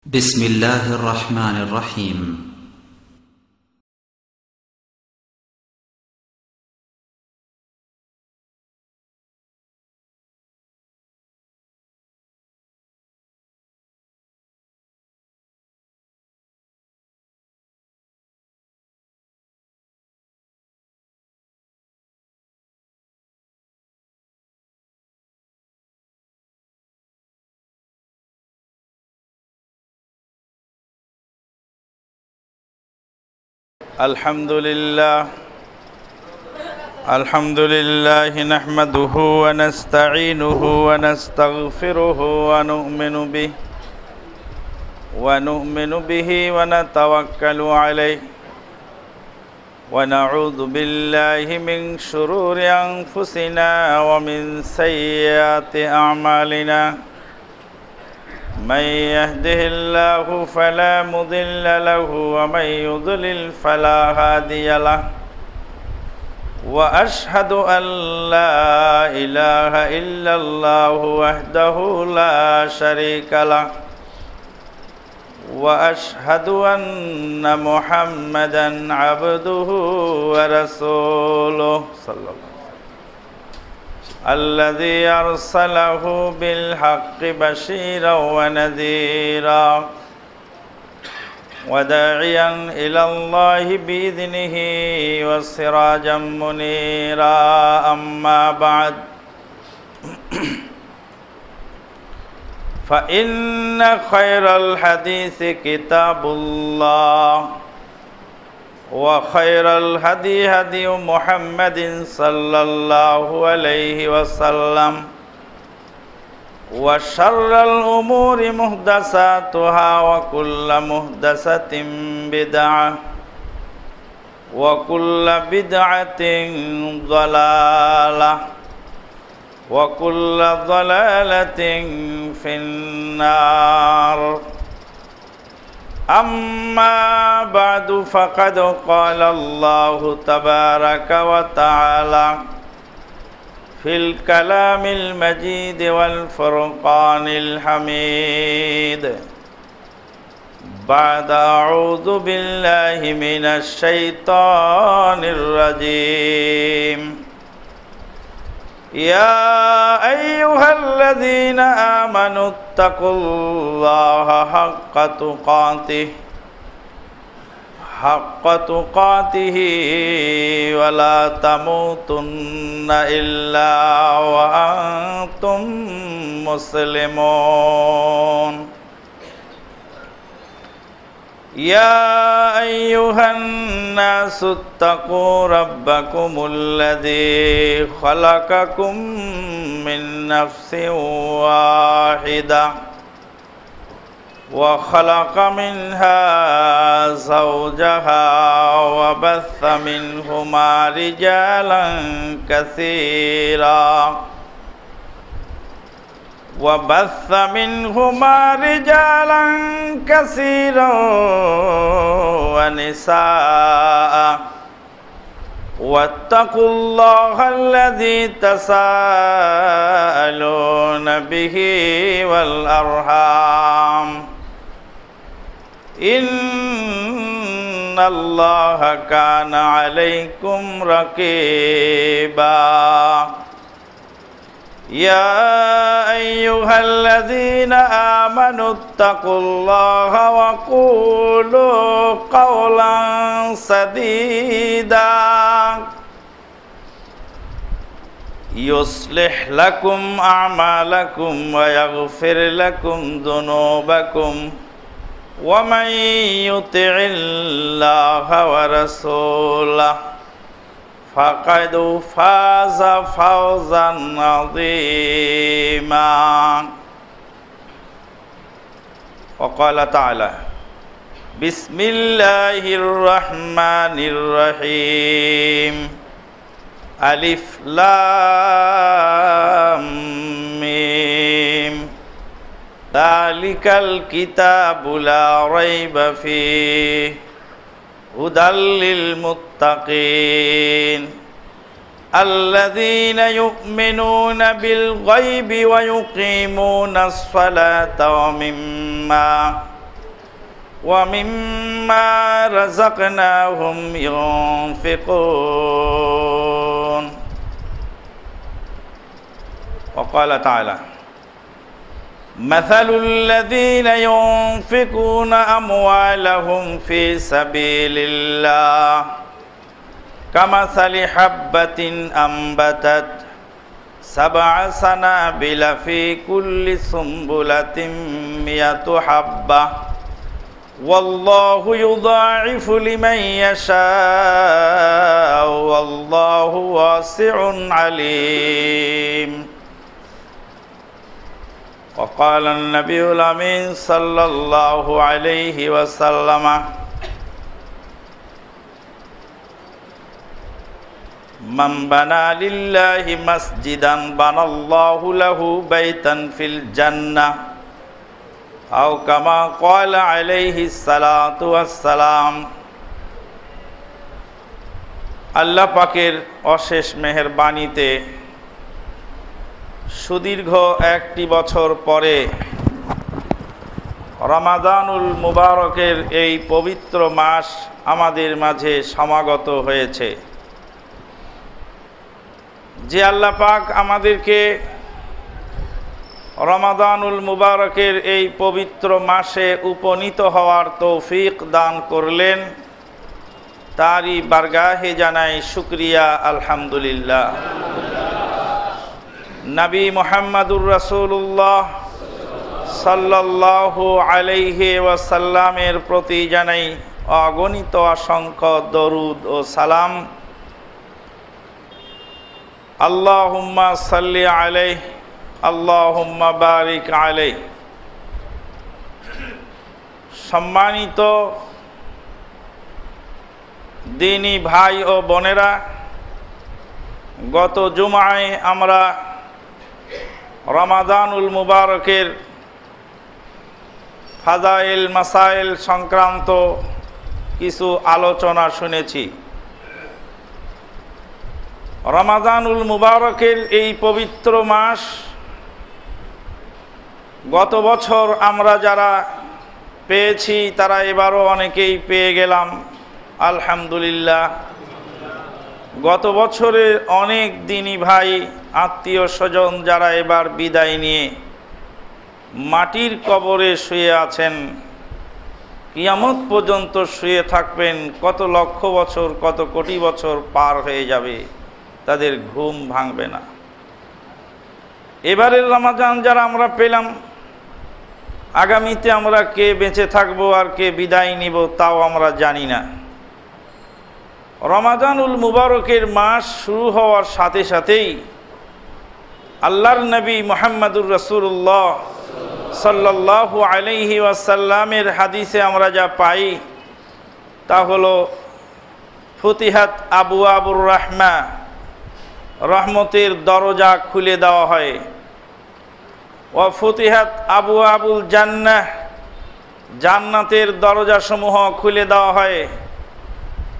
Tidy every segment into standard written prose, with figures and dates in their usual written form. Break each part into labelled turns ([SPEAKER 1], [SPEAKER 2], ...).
[SPEAKER 1] بسم الله الرحمن الرحيم.
[SPEAKER 2] الحمد لله نحمده ونستعينه ونستغفره ونؤمن به ونتوكل عليه ونعوذ بالله من شرور أنفسنا ومن سيئات أعمالنا من يهده الله فلا مضل له ومن يضلل فلا هادي له وأشهد أن لا إله إلا الله وحده لا شريك له وأشهد أن محمدا عبده ورسوله صلى الله عليه وسلم الذي أرسله بالحق بشيرا ونذيرا وداعيا إلى الله بإذنه وسراجا منيرا أما بعد فإن خير الحديث كتاب الله وخير الهدي هدي محمد صلى الله عليه وسلم وشر الأمور محدثاتها وكل محدثة بدعة وكل بدعة ضلالة وكل ضلالة في النار. أما بعد فقد قال الله تبارك وتعالى في الكلام المجيد والفرقان الحميد بعد أعوذ بالله من الشيطان الرجيم يا أيها الذين آمنوا اتقوا الله حق تقاته ولا تموتن إلا وأنتم مسلمون يا أيها الناس اتقوا ربكم الذي خلقكم من نفس واحدة وخلق منها زوجها وبث منهما رجالا كثيرا ونساء واتقوا الله الذي تساءلون به والأرحام إن الله كان عليكم رقيبا يا أيها الذين آمنوا اتقوا الله وقولوا قولا سديدا يصلح لكم أعمالكم ويغفر لكم ذنوبكم ومن يطع الله ورسوله فقد فاز فوزا عظيما. وقال تعالى بسم الله الرحمن الرحيم ألف لام ميم ذلك الكتاب لا ريب فيه هدى للمتقين الذين يؤمنون بالغيب ويقيمون الصلاة ومما رزقناهم ينفقون وقال تعالى مثل الذين ينفقون أموالهم في سبيل الله كمثل حبة أنبتت 7 سنابل في كل سنبلة 100 حبة والله يضاعف لمن يشاء والله واسع عليم وقال النبي الأمين صلى الله عليه وسلم من بنى لله مسجدا بنى الله له بيتا في الجنة أو كما قال عليه الصلاة والسلام আল্লাহ পাকের অশেষ মেহেরবানিতে সুদীর্ঘ একটি বছর পরে রমাদানুল মুবারকের এই পবিত্র মাস আমাদের মাঝে সমাগত হয়েছে। যে আল্লাহ পাক আমাদেরকে রমাদানুল মুবারকের এই পবিত্র মাসে উপনীত হওয়ার তৌফিক দান করলেন, তারই বারগাহে জানাই শুকরিয়া আলহামদুলিল্লাহ। নবী মুহাম্মদুর রাসূলুল্লাহ সাল্লাল্লাহু আলাইহি ওয়াসাল্লামের প্রতি জানাই অগণিত অসংখ্য দরুদ ও সালাম। আল্লাহুম্মা সাল্লি আলাইহি আল্লাহুম্মা বারিক আলাইহি। সম্মানিত দিনী ভাই ও বোনেরা, গত জুমায় আমরা রমাদানুল মুবারকের ফাজাইল মাসাইল সংক্রান্ত কিছু আলোচনা শুনেছি। রমাদানুল মুবারকের এই পবিত্র মাস গত বছর আমরা যারা পেয়েছি তারা এবারও অনেকেই পেয়ে গেলাম আলহামদুলিল্লাহ। গত বছরে অনেক দিনী ভাই আত্মীয় স্বজন যারা এবার বিদায় নিয়ে মাটির কবরে শুয়ে আছেন, কিয়ামত পর্যন্ত শুয়ে থাকবেন, কত লক্ষ বছর কত কোটি বছর পার হয়ে যাবে, তাদের ঘুম ভাঙবে না। এবারের রমাজান যারা আমরা পেলাম, আগামীতে আমরা কে বেঁচে থাকবো আর কে বিদায় নিব তাও আমরা জানি না। রমাদানুল মুবারকের মাস শুরু হওয়ার সাথে সাথেই আল্লাহর নবী মুহাম্মদুর রাসূলুল্লাহ সাল্লাল্লাহু আলাইহি ওয়াসাল্লামের হাদিসে আমরা যা পাই তা হলো ফুতিহাত আবওয়াবুর রাহমা, রহমতের দরজা খুলে দেওয়া হয়। ওয়া ফুতিহাত আবওয়াবুল জান্নাহ, জান্নাতের দরজাসমূহ খুলে দেওয়া হয়।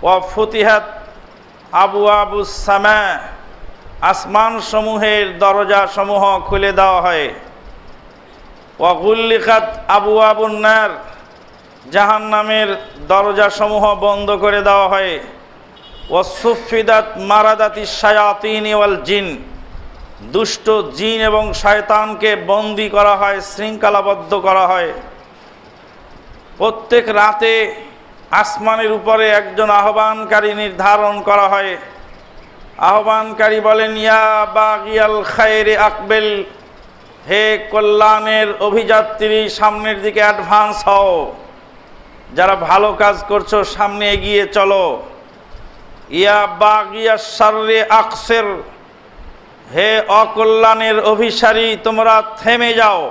[SPEAKER 2] ওয়া ফুতিহাত আবওয়াবুস সামা, আসমান সমূহের দরজাসমূহ খুলে দেওয়া হয়। ওয়া গুল্লিকাত আবওয়াবুন নার, জাহান্নামের দরজাসমূহ বন্ধ করে দেওয়া হয়। ওয়া সুফিদাত মারাদাতিশ শায়াতিন ওয়াল জিন, দুষ্ট জিন এবং শয়তানকে বন্দী করা হয়, শৃঙ্খলাবদ্ধ করা হয়। প্রত্যেক রাতে আসমানের উপরে একজন আহ্বানকারী নির্ধারণ করা হয়। আহ্বানকারী বলেন, ইয়া বাগিয়াল খায়রে আকবেল, হে কল্যাণের অভিযাত্রী সামনের দিকে অ্যাডভান্স হও, যারা ভালো কাজ করছো সামনে এগিয়ে চলো। ইয়া বাগিয়াস শাররে আকসির, হে অকল্যাণের অভিসারী তোমরা থেমে যাও।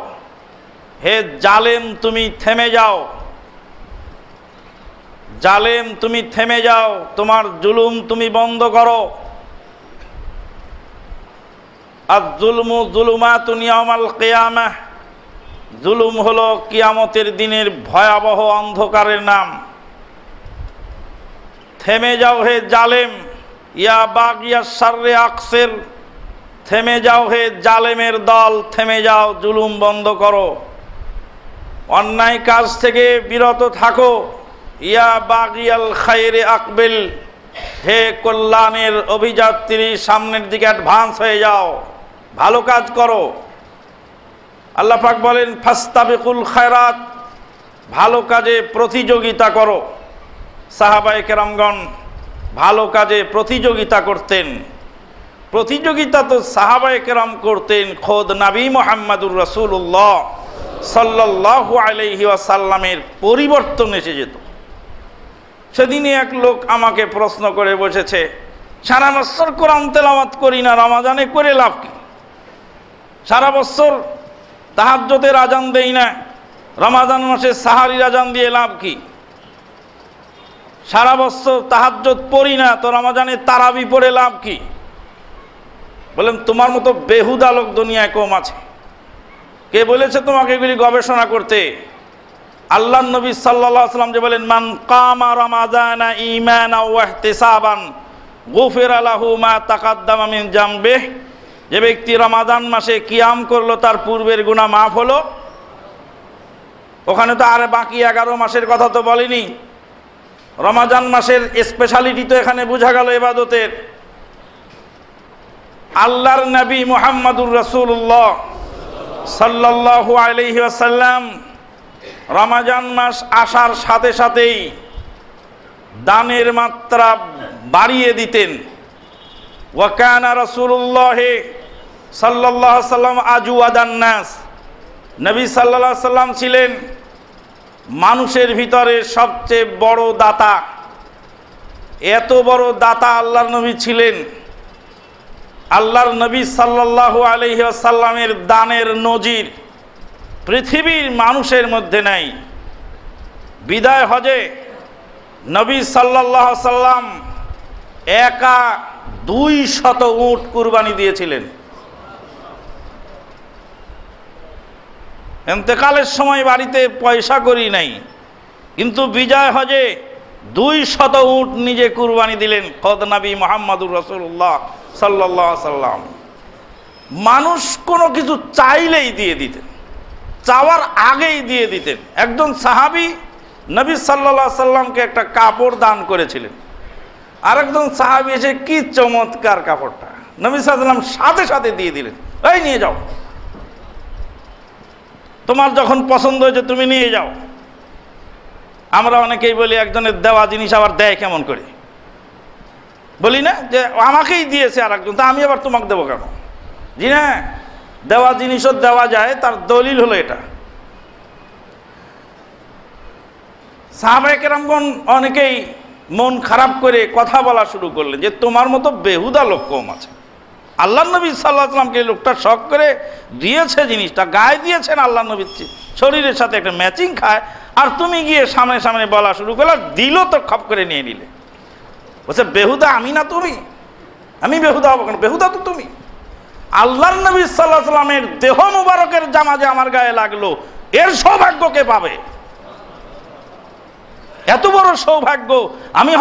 [SPEAKER 2] হে জালেম তুমি থেমে যাও, জালেম তুমি থেমে যাও, তোমার জুলুম তুমি বন্ধ করো। আয-যুলমু যুলুমাতুন ইয়াওমাল কিয়ামাহ, জুলুম হলো কিয়ামতের দিনের ভয়াবহ অন্ধকারের নাম। থেমে যাও হে জালেম, ইয়া বাগিয়াস শাররে আকসির, থেমে যাও হে জালেমের দল, থেমে যাও, জুলুম বন্ধ করো। অন্যায় কাজ থেকে বিরত থাকো। ইয়া বাগিয়াল খায়রে আকবিল, হে কল্যাণের অভিযাত্রী সামনের দিকে অ্যাডভান্স হয়ে যাও, ভালো কাজ করো। আল্লাহ পাক বলেন ফাস্তাবিকুল খায়রাত, ভালো কাজে প্রতিযোগিতা করো। সাহাবায়ে কেরামগণ ভালো কাজে প্রতিযোগিতা করতেন। প্রতিযোগিতা তো সাহাবায়ে কেরাম করতেন, খোদ নবী মুহাম্মদুর রাসূলুল্লাহ সাল্লাল্লাহু আলাইহি ওয়াসাল্লামের পরিবর্তন এসে যেত। সেদিনই এক লোক আমাকে প্রশ্ন করে বসেছে, সারা বছর কোরআন তেলাওয়াত করি না, রমাজানে করে লাভ কি? সারা বছর তাহাজ্জুদের আজান দেই না, রমাজান মাসে সাহারির আজান দিয়ে লাভ কি? সারা বছর তাহাজ্জুদ পড়ি না, তো রমাজানে তারাবি পড়ে লাভ কি? বলেন তোমার মতো বেহুদা লোক দুনিয়ায় কম আছে। কে বলেছে তোমাকে এগুলি গবেষণা করতে? আল্লাহর নবী সাল্লাল্লাহু আলাইহি ওয়াসাল্লাম যে বলেন মান কামা রমাজানা ঈমানাও ওয়া ইহতিসাবান গুফিরা লাহু মা তাকাদ্দামা মিন জামবিহি, যে ব্যক্তি রমাদান মাসে কিয়াম করলো তার পূর্বের গুনাহ মাফ হলো। ওখানে তো আর বাকি 11 মাসের কথা তো বলেনি। রমাজান মাসের স্পেশালিটি তো এখানে বোঝা গেল ইবাদতের। আল্লাহর নবী মুহাম্মদুর রাসূলুল্লাহ সাল্লাল্লাহু আলাইহি ওয়াসাল্লাম রমাজান মাস আসার সাথে সাথেই দানের মাত্রা বাড়িয়ে দিতেন। ওয়া কানা রাসূলুল্লাহ সাল্লাল্লাহু আলাইহি ওয়াসাল্লাম আজওয়াদান নাস, নবী সাল্লাল্লাহু আলাইহি ওয়াসাল্লাম ছিলেন মানুষের ভিতরে সবচেয়ে বড় দাতা। এত বড় দাতা আল্লাহর নবী ছিলেন, আল্লাহর নবী সাল্লাল্লাহু আলাইহি ওয়াসাল্লামের দানের নজির পৃথিবীর মানুষের মধ্যে নাই। বিদায় হজে নবী সাল্লাল্লাহু আলাইহি ওয়াসাল্লাম একা 200 উট কুরবানি দিয়েছিলেন। ইন্তেকালের সময় বাড়িতে পয়সা করি নাই, কিন্তু বিজয় হজে 200 উট নিজে কুরবানি দিলেন খোদ নবী মুহাম্মদুর রাসূলুল্লাহ সাল্লাল্লাহু আলাইহি ওয়াসাল্লাম। মানুষ কোনো কিছু চাইলেই দিয়ে দিতেন, চাওয়ার আগেই দিয়ে দিতেন। একজন সাহাবী নবী সাল্লাল্লাহু আলাইহি ওয়াসাল্লামকে একটা কাপড় দান করেছিলেন। আরেকজন সাহাবী এসে কি চমৎকার কাপড়টা, নবী সাল্লাল্লাহু আলাইহি ওয়াসাল্লাম সাথে সাথে দিয়ে দিলেন, এই নিয়ে যাও, তোমার যখন পছন্দ হয়েছে তুমি নিয়ে যাও। আমরা অনেকেই বলি একজনের দেওয়া জিনিস আবার দেয় কেমন করে, বলি না যে আমাকেই দিয়েছে আর একজন, তা আমি আবার তোমাকে দেবো কেন? জি না, দেওয়া জিনিসও দেওয়া যায়, তার দলিল হলো এটা। সাহাবায়ে কেরামগণ অনেকেই মন খারাপ করে কথা বলা শুরু করলেন যে তোমার মতো বেহুদা লোক কম আছে। আল্লাহর নবী সাল্লাল্লাহু আলাইহি ওয়াসাল্লামকে লোকটা শখ করে দিয়েছে, জিনিসটা গায়ে দিয়েছেন, আল্লাহর নবীর শরীরের সাথে একটা ম্যাচিং খায়, আর তুমি গিয়ে সামনে সামনে বলা শুরু করলে, দিল তো খপ করে নিয়ে নিলে। বলছে বেহুদা আমি না তুমি? আমি বেহুদা হবো কেন? বেহুদা তো তুমি। আল্লাহর নবী সাল্লাল্লাহু আলাইহি ওয়াসাল্লামের দেহ মুবারকের জামা যে আমার গায়ে লাগলো, এর সৌভাগ্য কে পাবে? এত বড় সৌভাগ্য আমি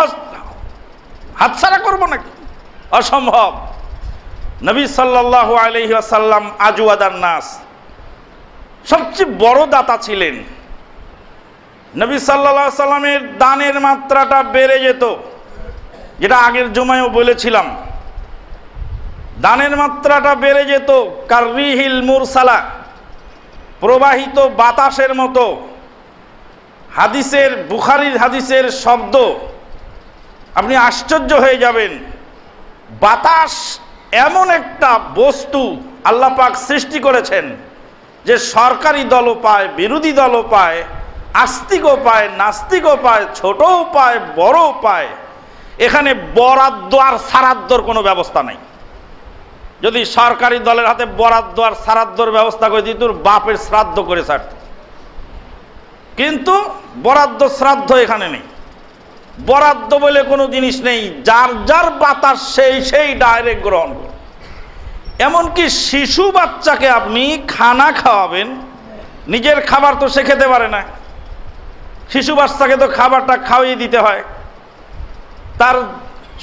[SPEAKER 2] হাতছাড়া করবো নাকি? অসম্ভব। নবী সাল্লাল্লাহু আলাইহি ওয়াসাল্লাম আজওয়াদান নাস, সবচেয়ে বড় দাতা ছিলেন। নবী সাল্লাল্লাহু আলাইহি ওয়াসাল্লামের দানের মাত্রাটা বেড়ে যেত, যেটা আগের জুমায়ও বলেছিলাম। দানের মাত্রাটা বেড়ে যেত কাররিহিল মুরসালা, প্রবাহিত বাতাসের মতো। হাদিসের, বুখারীর হাদিসের শব্দ আপনি আশ্চর্য হয়ে যাবেন। বাতাস এমন একটা বস্তু আল্লাহ পাক সৃষ্টি করেছেন যে সরকারি দলও পায়, বিরোধী দলও পায়, আস্তিকও পায়, নাস্তিকও পায়, ছোটও পায়, বড়ও পায়। এখানে বরাদ্দ আর সারাদ্দর কোনো ব্যবস্থা নাই। যদি সরকারি দলের হাতে বরাদ্দ আর সারাদ্দর ব্যবস্থা করে দিত, তোর বাপের শ্রাদ্ধ করে ছাড়ত। কিন্তু বরাদ্দ শ্রাদ্ধ এখানে নেই। বরাদ্দ বলে কোনো জিনিস নেই, যার যার বাতাস সেই ডাইরেক্ট গ্রহণ করে। এমনকি শিশু বাচ্চাকে আপনি খানা খাওয়াবেন, নিজের খাবার তো সে খেতে পারে না, শিশু বাচ্চাকে তো খাবারটা খাওয়িয়ে দিতে হয়, তার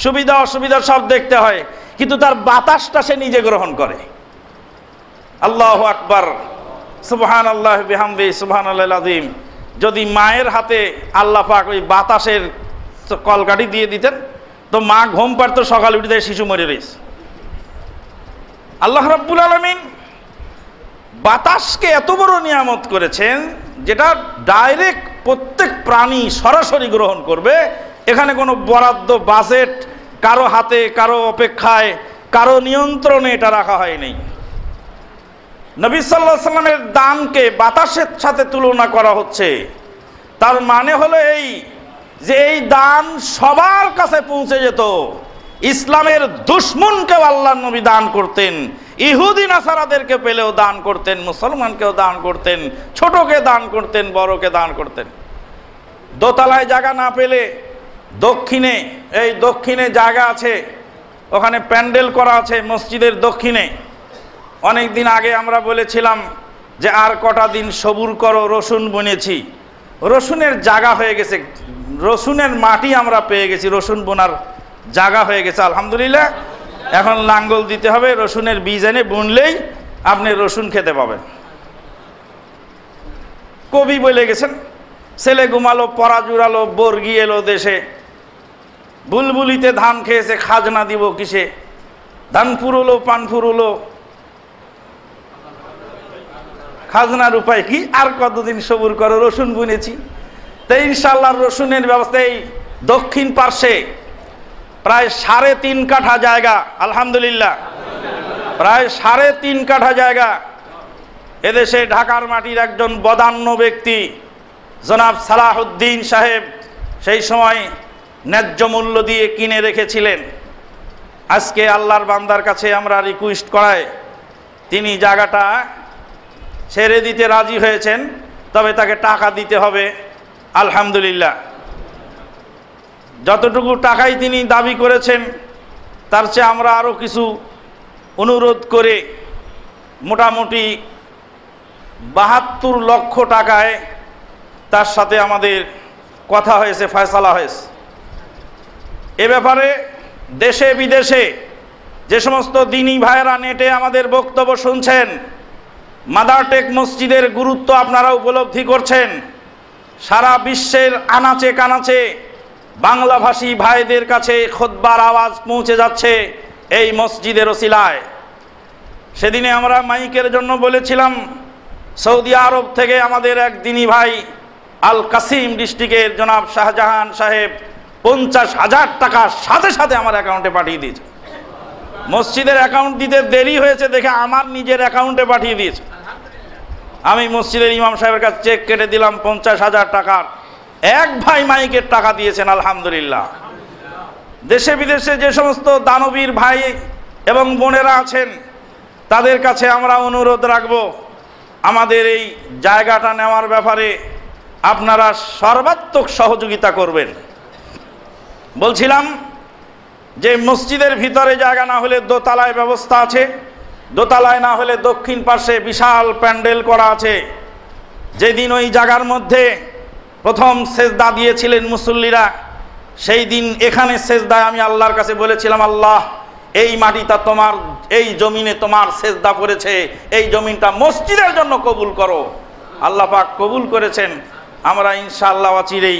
[SPEAKER 2] সুবিধা অসুবিধা সব দেখতে হয়, কিন্তু তার বাতাসটা সে নিজে গ্রহণ করে। আল্লাহু আকবার। সুবহানাল্লাহ বিহামদি সুবহানাল্লাহিল আযীম। যদি মায়ের হাতে আল্লাহ পাক ওই বাতাসের কলকাঠি দিয়ে দিতেন তো মা ঘুম পাড়তো, সকালে উঠে শিশু মরে রয়েছে। আল্লাহ রাব্বুল আলামিন বাতাসকে এত বড় নিয়ামত করেছেন যেটা ডাইরেক্ট প্রত্যেক প্রাণী সরাসরি গ্রহণ করবে। এখানে কোনো বরাদ্দ বাজেট কারো হাতে, কারো অপেক্ষায়, কারো নিয়ন্ত্রণে এটা রাখা হয়নি। নবী সাল্লাল্লাহু আলাইহি সাল্লামের দানকে বাতাসের সাথে তুলনা করা হচ্ছে। তার মানে হলো এই যে এই দান সবার কাছে পৌঁছে যেত। ইসলামের দুশমনকেও আল্লাহর নবী দান করতেন, ইহুদি নাসারাদেরকে পেলেও দান করতেন, মুসলমানকেও দান করতেন, ছোটকে দান করতেন, বড়কে দান করতেন। দোতলায় জায়গা না পেলে দক্ষিণে জায়গা আছে, ওখানে প্যান্ডেল করা আছে মসজিদের দক্ষিণে। অনেক দিন আগে আমরা বলেছিলাম যে আর কটা দিন সবুর করো, রসুন বুনেছি। রসুনের জায়গা হয়ে গেছে, রসুনের মাটি আমরা পেয়ে গেছি, রসুন বোনার জায়গা হয়ে গেছে আলহামদুলিল্লাহ। এখন লাঙ্গল দিতে হবে, রসুনের বীজ এনে বুনলেই আপনি রসুন খেতে পাবেন। কবি বলে গেছেন, ছেলে ঘুমালো, পরা জুড়ালো, বর্গি এলো দেশে, বুলবুলিতে ধান খেয়েছে, খাজনা দিব কিসে, ধান ফুরুলো পান ফুরুলো, খাজনার উপায় কি, আর কতদিন সবুর করো, রসুন বুনেছি। তাই ইনশাআল্লাহ রসুনের ব্যবস্থা এই দক্ষিণ পার্শ্বে প্রায় 3.5 কাঠা জায়গা, আলহামদুলিল্লাহ প্রায় 3.5 কাঠা জায়গা এদেশে ঢাকার মাটির একজন বদান্য ব্যক্তি জনাব সালাহউদ্দিন সাহেব সেই সময় ন্যায্য মূল্য দিয়ে কিনে রেখেছিলেন। আজকে আল্লাহর বান্দার কাছে আমরা রিকোয়েস্ট করাই তিনি জায়গাটা ছেড়ে দিতে রাজি হয়েছেন, তবে তাকে টাকা দিতে হবে। আলহামদুলিল্লাহ যতটুকু টাকাই তিনি দাবি করেছেন তার চেয়ে আমরা আরও কিছু অনুরোধ করে মোটামুটি 72 লক্ষ টাকায় তার সাথে আমাদের কথা হয়েছে, ফয়সালা হয়েছে। এ ব্যাপারে দেশে বিদেশে যে সমস্ত দ্বীনী ভাইয়েরা নেটে আমাদের বক্তব্য শুনছেন, মাদার টেক মসজিদের গুরুত্ব আপনারা উপলব্ধি করছেন। সারা বিশ্বের আনাচে কানাচে বাংলাভাষী ভাইদের কাছে খুতবার আওয়াজ পৌঁছে যাচ্ছে এই মসজিদের ওসিলায়। সেদিনে আমরা মাইকের জন্য বলেছিলাম, সৌদি আরব থেকে আমাদের এক দ্বীনী ভাই আল কাসিম ডিস্ট্রিক্টের জনাব শাহজাহান সাহেব 50,000 টাকা সাথে সাথে আমার অ্যাকাউন্টে পাঠিয়ে দিয়েছে। মসজিদের অ্যাকাউন্ট দিতে দেরি হয়েছে দেখে আমার নিজের অ্যাকাউন্টে পাঠিয়ে দিয়েছে। আমি মসজিদের ইমাম সাহেবের কাছে চেক কেটে দিলাম 50,000 টাকার। এক ভাই মাইকের টাকা দিয়েছেন আলহামদুলিল্লাহ। দেশে বিদেশে যে সমস্ত দানবীর ভাই এবং বোনেরা আছেন তাদের কাছে আমরা অনুরোধ রাখব, আমাদের এই জায়গাটা নেওয়ার ব্যাপারে আপনারা সর্বাত্মক সহযোগিতা করবেন। বলছিলাম যে মসজিদের ভিতরে জায়গা না হলে দোতলায় ব্যবস্থা আছে, দোতলায় না হলে দক্ষিণ পাশে বিশাল প্যান্ডেল করা আছে। যেদিন ওই জায়গার মধ্যে প্রথম সেজদা দিয়েছিলেন মুসল্লিরা, সেই দিন এখানে সেজদায় আমি আল্লাহর কাছে বলেছিলাম, আল্লাহ এই মাটিটা তোমার, এই জমিনে তোমার সেজদা পড়েছে, এই জমিনটা মসজিদের জন্য কবুল করো। আল্লাহ পাক কবুল করেছেন। আমরা ইনশাআল্লাহ অচিরেই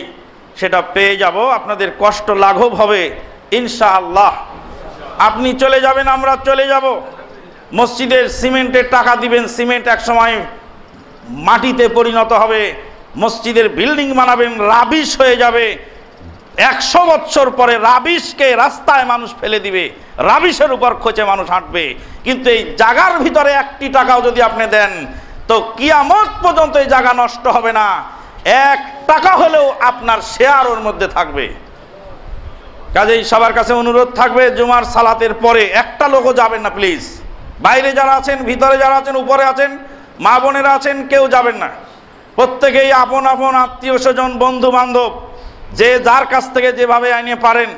[SPEAKER 2] সেটা পেয়ে যাব, আপনাদের কষ্ট লাঘব হবে ইনশাআল্লাহ। আপনি চলে যাবেন, আমরা চলে যাব। মসজিদের সিমেন্টের টাকা দিবেন, সিমেন্ট একসময় মাটিতে পরিণত হবে। মসজিদের বিল্ডিং বানাবেন, রাবিশ হয়ে যাবে। 100 বছর পরে রাবিশকে রাস্তায় মানুষ ফেলে দিবে, রাবিশের উপর খোঁচে মানুষ হাঁটবে। কিন্তু এই জায়গার ভিতরে 1টি টাকাও যদি আপনি দেন তো কিয়ামত পর্যন্ত এই জায়গা নষ্ট হবে না। 1 টাকা হলেও আপনার শেয়ার ওর মধ্যে থাকবে। কাজেই সবার কাছে অনুরোধ থাকবে, জুমার সালাতের পরে একটা লোকও যাবেন না প্লিজ। বাইরে যারা আছেন, ভিতরে যারা আছেন, উপরে আছেন, মা বোনেরা আছেন, কেউ যাবেন না। প্রত্যেকেই আপন আপন আত্মীয় স্বজন বন্ধু বান্ধব যে যার কাছ থেকে যেভাবে আইনে পারেন,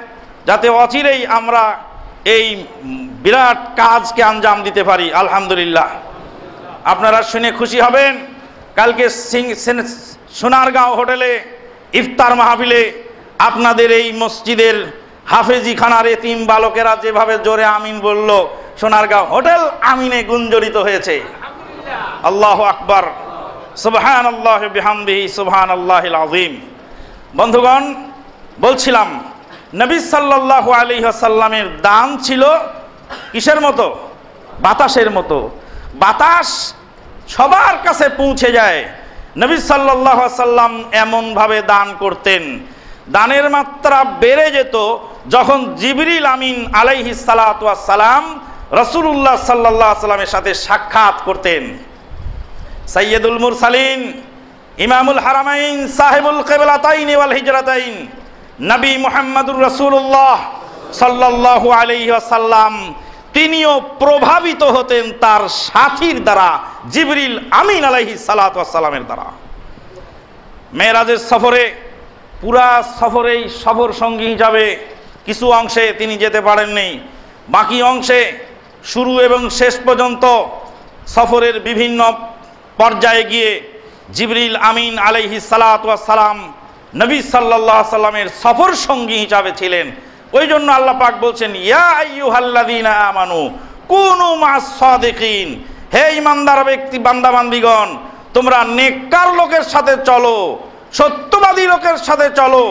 [SPEAKER 2] যাতে অচিরেই আমরা এই বিরাট কাজকে আঞ্জাম দিতে পারি। আলহামদুলিল্লাহ আপনারা শুনে খুশি হবেন, কালকে সোনারগাঁও হোটেলে ইফতার মাহফিলে আপনাদের এই মসজিদের হাফেজি খানার এতিম বালকেরা যেভাবে জোরে আমিন বলল, সোনারগাঁও হোটেল আমিনে গুঞ্জরিত হয়েছে। আল্লাহু আকবার, সুবহানাল্লাহি বিহামদিহি, সুবহানাল্লাহিল আযীম। বন্ধুগণ, বলছিলাম নবী সাল্লাল্লাহু আলাইহি ওয়াসাল্লামের দান ছিল কিসের মতো? বাতাসের মতো। বাতাস সবার কাছে পৌঁছে যায়। নবী সাল্লাল্লাহু আলাইহি ওয়াসাল্লাম এমনভাবে দান করতেন, দানের মাত্রা বেড়ে যেত যখন জিবরিল আমিন আলাইহিস সালাতু ওয়াস সালাম রাসূলুল্লাহ সাল্লাল্লাহু আলাইহি ওয়াসাল্লামের সাথে সাক্ষাৎ করতেন। সাইয়্যিদুল মুরসালিন, ইমামুল হারামাইন, সাহেবুল কিবলাতাইন ওয়াল হিজরাতাইন, নবী মুহাম্মদুর রাসূলুল্লাহ সাল্লাল্লাহু আলাইহি ওয়াসাল্লাম তিনিও প্রভাবিত হতেন তার সাথীর দ্বারা, জিবরিল আমিন আলাইহিস সালাতু ওয়াস সালামের দ্বারা। মেরাজের সফরে, পুরা সফরেই সফর সঙ্গী হিসাবে কিছু অংশে তিনি যেতে পারেননি, বাকি অংশে শুরু এবং শেষ পর্যন্ত সফরের বিভিন্ন পর্যায়ে গিয়ে জিবরিল আমিন আলাইহিস সালাতু ওয়াস সালাম নবী সাল্লাল্লাহু আলাইহি সাল্লামের সফর সঙ্গী হিসাবে ছিলেন। ওই জন্য আল্লাহ পাক বলছেন, ইয়া আইয়ুহাল্লাযীনা আমানু কুনু মা'আস সাদিকিন, হে ঈমানদার ব্যক্তি বান্দাবান্দিগণ, তোমরা নেককার লোকের সাথে চলো, সত্যবাদী লোকের সাথে চলো,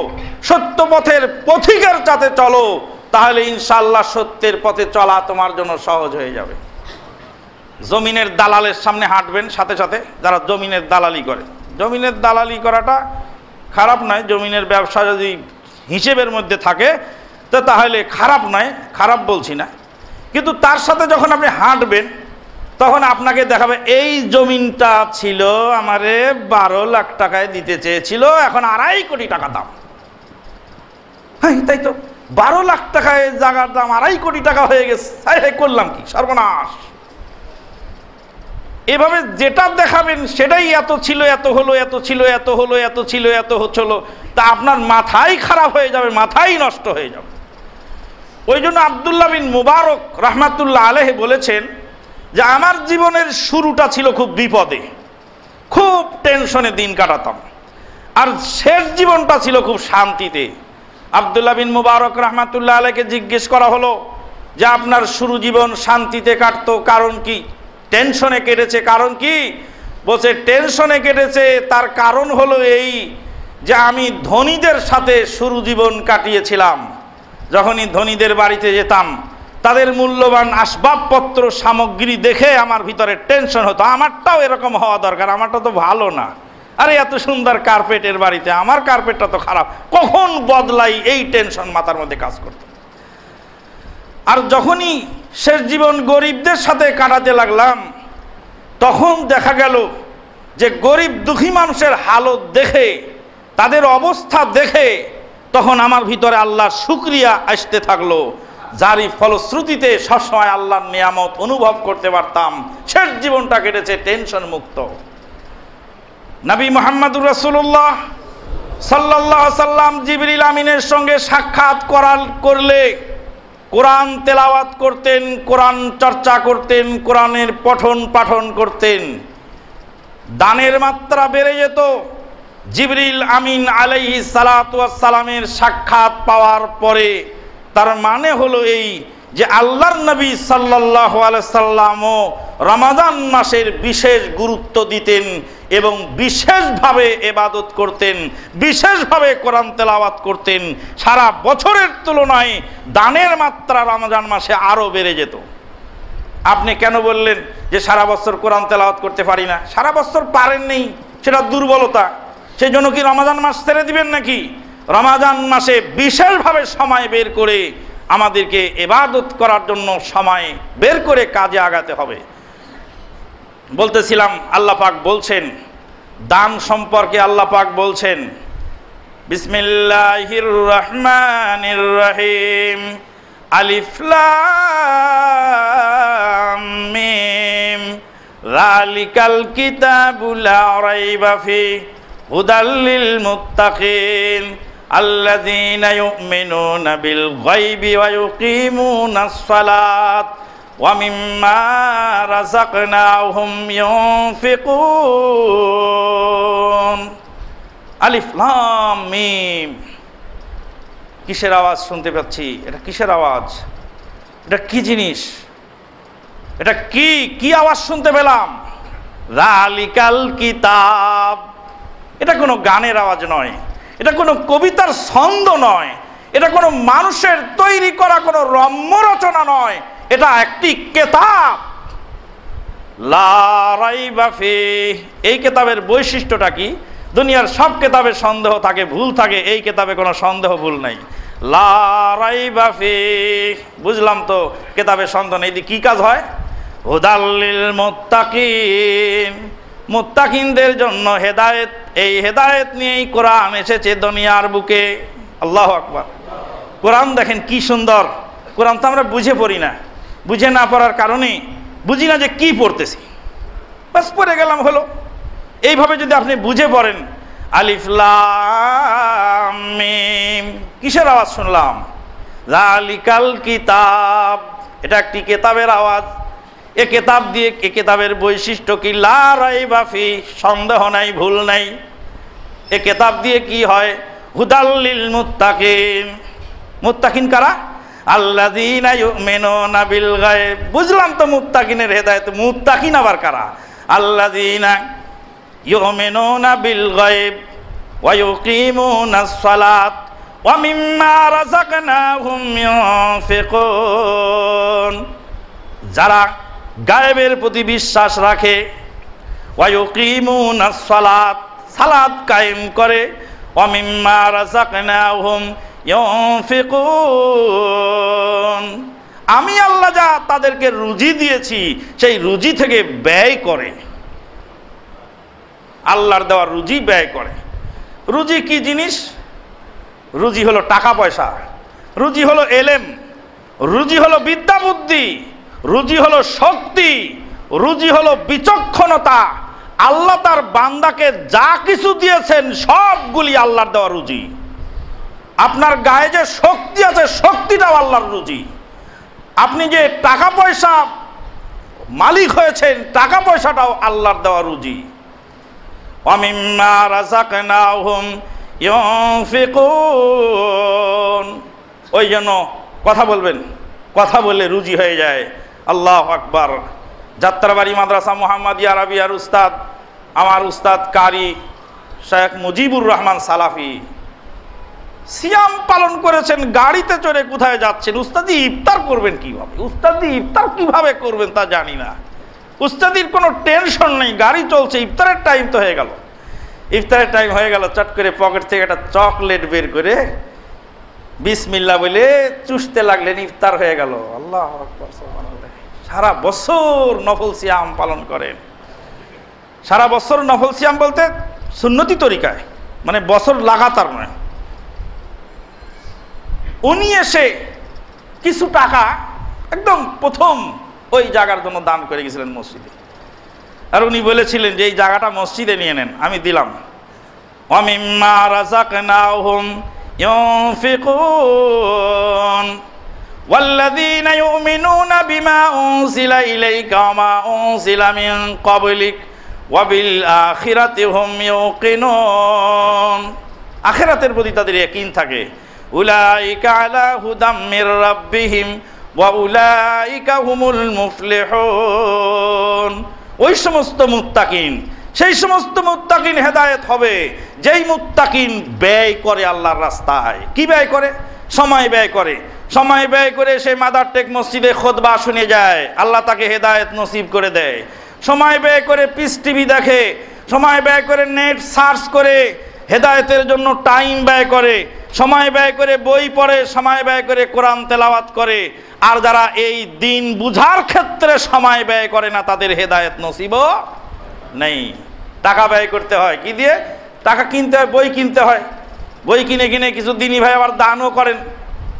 [SPEAKER 2] সত্য পথের পথিকের সাথে চলো, তাহলে ইনশাআল্লাহ সত্যের পথে চলা তোমার জন্য সহজ হয়ে যাবে। জমিনের দালালের সামনে হাঁটবেন, সাথে সাথে যারা জমিনের দালালি করে, জমিনের দালালি করাটা খারাপ নয়, জমিনের ব্যবসা যদি হিসেবের মধ্যে থাকে তো তাহলে খারাপ নয়, খারাপ বলছি না, কিন্তু তার সাথে যখন আপনি হাঁটবেন তখন আপনাকে দেখাবে এই জমিনটা ছিল আমারে 12 লাখ টাকায় দিতে চেয়েছিল, এখন 2.5 কোটি টাকা দাম। হ্যাঁ তাই তো, 12 লাখ টাকায় জায়গার দাম 2.5 কোটি টাকা হয়ে গেছে, করলাম কি, সর্বনাশ। এভাবে যেটা দেখাবেন সেটাই এত ছিল, এত হলো, এত ছিল, এত হলো, এত ছিল, এত হচ্ছিল, তা আপনার মাথাই খারাপ হয়ে যাবে, মাথাই নষ্ট হয়ে যাবে। ওই জন্য আব্দুল্লাহ বিন মুবারক রাহমাতুল্লাহ আলাইহি বলেছেন যে আমার জীবনের শুরুটা ছিল খুব বিপদে, খুব টেনশনে দিন কাটাতাম, আর শেষ জীবনটা ছিল খুব শান্তিতে। আব্দুল্লাহ বিন মুবারক রাহমাতুল্লাহ আলাইহিকে জিজ্ঞেস করা হলো যে আপনার শুরু জীবন শান্তিতে কাটতো, কারণ কি? টেনশনে কেটেছে, কারণ কি? বলছে টেনশনে কেটেছে, তার কারণ হলো এই যে আমি ধনীদের সাথে শুরু জীবন কাটিয়েছিলাম। যখনই ধনীদের বাড়িতে যেতাম তাদের মূল্যবান আসবাবপত্র সামগ্রী দেখে আমার ভিতরে টেনশন হতো, আমারটাও এরকম হওয়া দরকার, আমারটা তো ভালো না, আরে এত সুন্দর কার্পেটের বাড়িতে আমার কার্পেটটা তো খারাপ, কখন বদলাই, এই টেনশন মাথার মধ্যে কাজ করত। আর যখনই শেষ জীবন গরিবদের সাথে কাটাতে লাগলাম তখন দেখা গেল যে গরিব দুঃখী মানুষের হালত দেখে, তাদের অবস্থা দেখে তখন আমার ভিতরে আল্লাহর শুকরিয়া আসতে থাকলো, যারই ফলশ্রুতিতে সবসময় আল্লাহর নিয়ামত অনুভব করতে পারতাম। শেষ জীবনটা কেটেছে টেনশন মুক্ত। নবী মুহাম্মদুর রাসূলুল্লাহ সাল্লাল্লাহু আলাইহি সাল্লাম জিবরিল আমিনের সঙ্গে সাক্ষাৎ করলে কোরআন তেলাওয়াত করতেন, কোরআন চর্চা করতেন, কোরআনের পঠন পাঠন করতেন, দানের মাত্রা বেড়ে যেত। জিবরিল আমিন আলাইহিস সালাতু ওয়াস সালামের সাক্ষাৎ পাওয়ার পরে তার মানে হলো এই যে আল্লাহর নবী সাল্লাল্লাহু আলাইহি সাল্লামও রমাদান মাসের বিশেষ গুরুত্ব দিতেন এবং বিশেষভাবে ইবাদত করতেন, বিশেষভাবে কোরআন তেলাওয়াত করতেন। সারা বছরের তুলনায় দানের মাত্রা রমজান মাসে আরো বেড়ে যেত। আপনি কেন বললেন যে সারা বছর কোরআন তেলাওয়াত করতে পারি না? সারা বছর পারেননি, সেটা দুর্বলতা, সেই জন্য কি রমাদান মাস ছেড়ে দিবেন নাকি? রমাদান মাসে বিশেষভাবে সময় বের করে আমাদেরকে ইবাদত করার জন্য সময় বের করে কাজে আগাতে হবে। বলতেছিলাম আল্লাহ পাক বলছেন দান সম্পর্কে, আল্লাহ পাক বলছেন বিসমিল্লাহির রহমানির রহিম, আলিফ লাম মিম, যালিকাল কিতাবু লা রাইবা ফিহি হুদাল লিল মুত্তাকিন আল্লাযীনা ইউমিনুনা বিল গায়বি ওয়া ইউকিমুনাস সালাত ওয়া মিম্মা রাযাকনাহুম ইউনফিকুন। আলিফ লাম মিম। কিসের আওয়াজ শুনতে পাচ্ছি? এটা কিসের আওয়াজ? এটা কি জিনিস? এটা কি আওয়াজ শুনতে পেলাম? যালিকাল কিতাব, এটা কোনো গানের আওয়াজ নয়, এটা কোনো কবিতার ছন্দ নয়, এটা কোনো মানুষের তৈরি করা কোনো রম্য রচনা নয়, এটা একটি কিতাব। লা রাইবা ফিহ, এই কিতাবের বৈশিষ্ট্যটা কি? দুনিয়ার সব কিতাবে সন্দেহ থাকে, ভুল থাকে, এই কিতাবে কোনো সন্দেহ ভুল নাই। লা রাইবা ফিহ, বুঝলাম তো কিতাবে সন্দেহ নেই। কি কাজ হয়? হুদাল লিল মুত্তাকিন, মুত্তাকিনদের জন্য হেদায়েত। এই হেদায়েত নিয়েই কোরআন এসেছে দুনিয়ার বুকে। আল্লাহু আকবার। কোরআন দেখেন কি সুন্দর। কোরআন তো আমরা বুঝে পড়ি না, বুঝে না পড়ার কারণে বুঝি না যে কি পড়তেছি, বাস পড়ে গেলাম হলো। এইভাবে যদি আপনি বুঝে পড়েন, আলিফ লাম মিম, কিসের আওয়াজ শুনলাম? যালিকাল কিতাব, এটা একটি কিতাবের আওয়াজ। এ কিতাব দিয়ে, এ কিতাবের বৈশিষ্ট্য কি? লা রাইবা ফি, সন্দেহ নাই, ভুল নাই। এ কিতাব দিয়ে কি হয়? হুদাল লিল মুত্তাকিন, মুত্তাকিন কারা? আল্লাযীনা ইউমিনুনা বিল গায়ব। বুঝলাম তো মুত্তাকিনের হেদায়েত। মুত্তাকিন আবার কারা? আল্লাযীনা ইউমিনুনা বিল গায়ব ওয়া ইউকিমুনাস সালাত ওয়া মিম্মা রাযাকনাহুম ইউনফিকুন, যারা গায়েবের প্রতি বিশ্বাস রাখে, ওয়া ইউকিমুনাস সালাত, সালাত কায়েম করে, ওয়া মিম্মা রাযাকনাহুম ইউনফিকুন, আমি আল্লাহ যা তাদেরকে রুজি দিয়েছি সেই রুজি থেকে ব্যয় করে। আল্লাহর দেওয়া রুজি ব্যয় করে। রুজি কি জিনিস? রুজি হলো টাকা পয়সা, রুজি হলো এলেম, রুজি হলো বিদ্যা বুদ্ধি, রুজি হলো শক্তি, রুজি হলো বিচক্ষণতা। আল্লাহ তার বান্দাকে যা কিছু দিয়েছেন সবগুলি আল্লাহর দেওয়া রুজি। আপনার গায়ে যে শক্তি আছে, শক্তিটাও আল্লাহর রুজি। আপনি যে টাকা পয়সা মালিক হয়েছেন, টাকা পয়সাটাও আল্লাহর দেওয়া রুজি। ওয়া মিম্মা রাযাকনাহুম ইউনফিকুন, ওই জন্য কথা বলবেন, কথা বললে রুজি হয়ে যায়। আল্লাহু আকবার। যাত্রাবাড়ি মাদ্রাসা মুহাম্মাদিয়া আরাবিয়ার উস্তাদ, আমার উস্তাদ কারি শেখ মুজিবুর রহমান সালাফি, সিয়াম পালন করেছেন, গাড়িতে চড়ে কোথায় যাচ্ছেন। উস্তাদি ইফতার করবেন কিভাবে? উস্তাদি ইফতার কিভাবে করবেন তা জানি না। উস্তাদির কোনো টেনশন নেই, গাড়ি চলছে, ইফতারের টাইম তো হয়ে গেল। ইফতারের টাইম হয়ে গেল, চট করে পকেট থেকে একটা চকলেট বের করে বিসমিল্লাহ বলে চুষতে লাগলেন, ইফতার হয়ে গেল। আল্লাহু আকবার, সুবহানাল্লাহ। সারা বছর নফল সিয়াম পালন করেন। সারা বছর নফল সিয়াম বলতে সুন্নতি তরিকায়, মানে বছর লাগাতার নয়। উনি এসে কিছু টাকা একদম প্রথম ওই জায়গার জন্য দান করে গেছিলেন মসজিদে। আর উনি বলেছিলেন যে এই জায়গাটা মসজিদে নিয়ে নেন, আমি দিলাম। ওয়া মিম্মা রাযাকনাহুম ইউনফিকুন ওয়াল্লাযীনা ইউমিনুনা বিমা উনজিলা ইলাইকা ওয়া মা উনজিলা মিন ক্বাবলিক ওয়া বিল আখিরাতি হুম ইউকিনুন, আখিরাতের প্রতি তাদের ইয়াকিন থাকে। উলাইকা আলা হুদাম মির রাব্বিহিম ওয়া উলাইকা হুমুল মুফলিহুন, ওই সমস্ত মুত্তাকিন, সেই সমস্ত মুত্তাকিন হেদায়েত হবে যেই মুত্তাকিন ব্যয় করে আল্লাহর রাস্তায়। কি ব্যয় করে? সময় ব্যয় করে। সময় ব্যয় করে সে মাদার টেক মসজিদে খুতবা শুনে যায়, আল্লাহ তাকে হেদায়েত নসিব করে দেয়। সময় ব্যয় করে পিস টিভি দেখে, সময় ব্যয় করে নেট সার্চ করে হেদায়েতের জন্য টাইম ব্যয় করে, সময় ব্যয় করে বই পড়ে, সময় ব্যয় করে কোরআন তেলাওয়াত করে। আর যারা এই দিন বুঝার ক্ষেত্রে সময় ব্যয় করে না, তাদের হেদায়েত নসিবও নেই। টাকা ব্যয় করতে হয়, কি দিয়ে? টাকা কিনতে হয়, বই কিনতে হয়। বই কিনে কিনে কিছু দিনী ভাই আবার দানও করেন,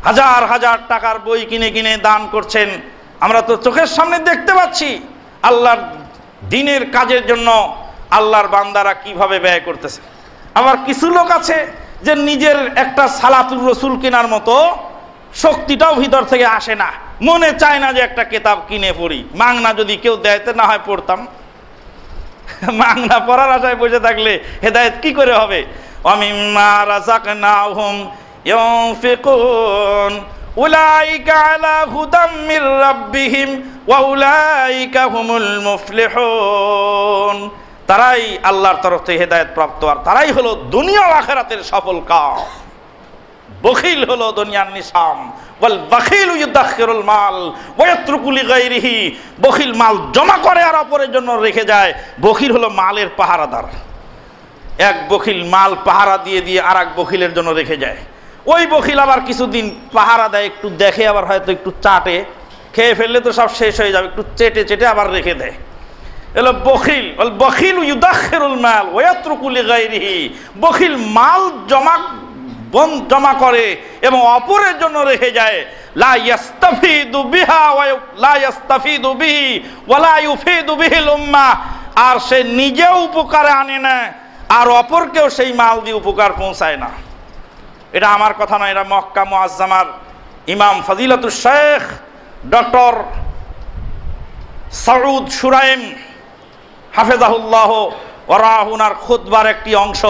[SPEAKER 2] হাজার হাজার টাকার বই কিনে কিনে দান করছেন। আমরা তো চোখের সামনে দেখতে পাচ্ছি আল্লাহর দিনের কাজের জন্য আল্লাহর বান্দারা কিভাবে ব্যয় করতেছে। আবার কিছু লোক আছে যে নিজের একটা সালাতুর রসুল কেনার মতো শক্তিটাও ভিতর থেকে আসে না, মনে চায় না যে একটা কিতাব কিনে পড়ি, মাংনা যদি কেউ দেয় তো না হয় পড়তাম। মাংনা পড়ার আশায় বসে থাকলে হেদায়েত কি করে হবে? ওয়া মিম্মা রাযাকনাহুম ইউনফিকুন উলাইকা আলা হুদাম মির রাব্বিহিম ওয়া উলাইকা হুমুল মুফলিহুন। তারাই আল্লাহর তরফ থেকে হেদায়েত প্রাপ্ত, আর তারাই হলো দুনিয়া ও আখিরাতের সফল কাম। বখিল হলো দুনিয়ার নিশাম, ওয়াল বাখিলু ইউদাখিরুল মাল ওয়া ইয়াতরুকু লিগাইরিহি। বখিল মাল জমা করে আর অপরের জন্য রেখে যায়। বখিল হলো মালের পাহারাদার। এক বখিল মাল পাহারা দিয়ে দিয়ে আর এক বখিলের জন্য রেখে যায়। ওই বখিল আবার কিছুদিন পাহারা দেয়, একটু দেখে, আবার হয়তো একটু চাটে, খেয়ে ফেললে তো সব শেষ হয়ে যাবে, একটু চেটে চেটে আবার রেখে দেয়। এলো বখিল। ওয়াল বাখিলু ইউদাখিরুল মাল ওয়া ইয়াতরুকু লিগাইরিহি। বখিল মাল জমা করে এবং অপরের জন্য রেখে যায়। লা ইয়াস্তাফিদু বিহা ওয়া লা ইয়াস্তাফিদু বিহি ওয়া লা ইউফিদু বিহিল উম্মাহ। আর সে নিজেও উপকারে আনে না, আর অপরকেও সেই মাল দিয়ে উপকার পৌঁছায় না। এটা আমার কথা নয়, এটা মক্কা মুআজ্জামার ইমাম ফজিলাতুশ শেখ ডক্টর সাউদ শুরাইম হাফেজাহুল্লাহ ওয়া রাহুনার খুতবার একটি অংশ।